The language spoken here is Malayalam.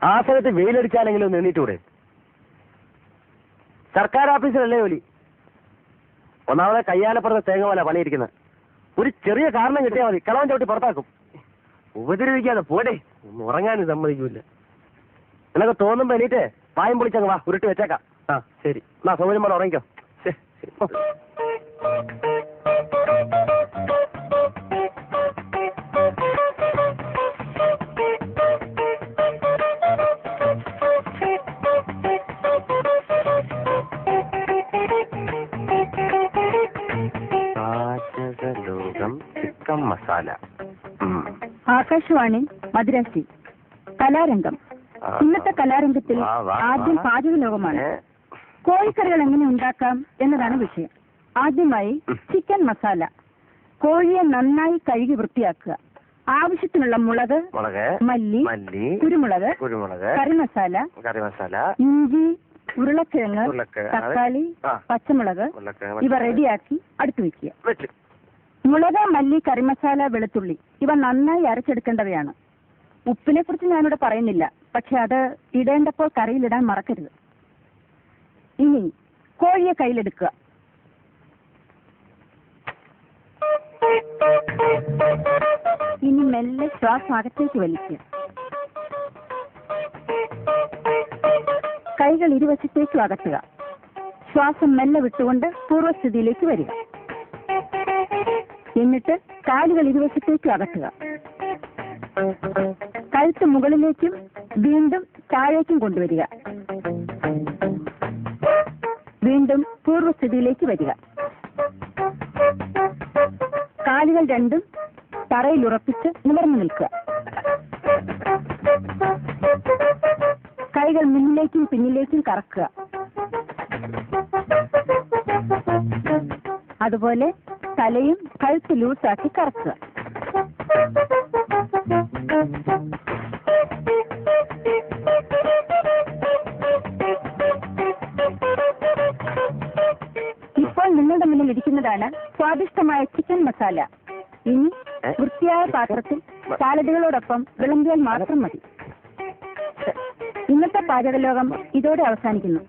ആ സമയത്ത് വെയിലടിച്ചാലെങ്കിലും ഒന്ന് എണ്ണീറ്റൂടെ? സർക്കാർ ഓഫീസിലല്ലേ ജോലി. ഒന്നാമതെ കയ്യാലപ്പുറത്ത് തേങ്ങ പോലെ പണിയിരിക്കുന്നത്. ഒരു ചെറിയ കാരണം കിട്ടിയാൽ മതി, കളവൻ ചവിട്ടി പുറത്താക്കും. ഉപദ്രവിക്കാതെ പോടെ, ഉറങ്ങാനും സമ്മതിക്കൂല. നിനക്ക് തോന്നുമ്പോ എണീറ്റ് പായം പൊളിച്ചങ്ങ് വാ, ഉരുട്ടി വെച്ചേക്കാം. ആ ശരി, എന്നാ സൗകര്യം പോലെ ഉറങ്ങിക്കോ. ശരി. പാചകലോകം ചിക്കൻ മസാല. ആകാശവാണി മദ്രാസി കലാരംഗം. ഇന്നത്തെ കലാരംഗത്തിൽ ആദ്യം പാചകലോകമാണ്. കോഴിക്കറികൾ എങ്ങനെ ഉണ്ടാക്കാം എന്നതാണ് വിഷയം. ആദ്യമായി ചിക്കൻ മസാല. കോഴിയെ നന്നായി കഴുകി വൃത്തിയാക്കുക. ആവശ്യത്തിനുള്ള മുളക്, മല്ലി, കുരുമുളക്, കറിമസാല, ഇഞ്ചി, ഉരുളക്കിഴങ്ങ്, തക്കാളി, പച്ചമുളക് ഇവ റെഡിയാക്കി അടുത്തു വയ്ക്കുക. മുളക്, മല്ലി, കറിമസാല, വെളുത്തുള്ളി ഇവ നന്നായി അരച്ചെടുക്കേണ്ടവയാണ്. ഉപ്പിനെ കുറിച്ച് ഞാനിവിടെ പറയുന്നില്ല, പക്ഷെ അത് ഇടേണ്ടപ്പോൾ കറിയിലിടാൻ മറക്കരുത്. ഇനി കോഴിയെ കയ്യിലെടുക്കുക. ഇനി മെല്ലെ ശ്വാസം അകത്തേക്ക് വലിക്കുക. കൈകൾ ഇരുവശത്തേക്കും അകറ്റുക. ശ്വാസം മെല്ലെ വിട്ടുകൊണ്ട് പൂർവ്വസ്ഥിതിയിലേക്ക് വരിക. എന്നിട്ട് കാലുകൾ ഇരുവശത്തേക്കും അകറ്റുക. കഴുത്ത് മുകളിലേക്കും വീണ്ടും താഴേക്കും കൊണ്ടുവരിക. വീണ്ടും പൂർവ്വസ്ഥിതിയിലേക്ക് വരിക. കാലുകൾ രണ്ടും തറയിൽ ഉറപ്പിച്ച് നിവർന്നു നിൽക്കുക. കൈകൾ മുന്നിലേക്കും പിന്നിലേക്കും കറക്കുക. അതുപോലെ തലയും കഴുത്ത് ലൂസാക്കി കറക്കുക. ഇപ്പോൾ നിങ്ങളുടെ മുന്നിൽ ഇരിക്കുന്നതാണ് സ്വാദിഷ്ടമായ ചിക്കൻ മസാല. ഇനി വൃത്തിയായ പാത്രത്തിൽ സാലഡുകളോടൊപ്പം വിളമ്പിയാൽ മാത്രം മതി. ഇന്നത്തെ പാചകലോകം ഇതോടെ അവസാനിക്കുന്നു.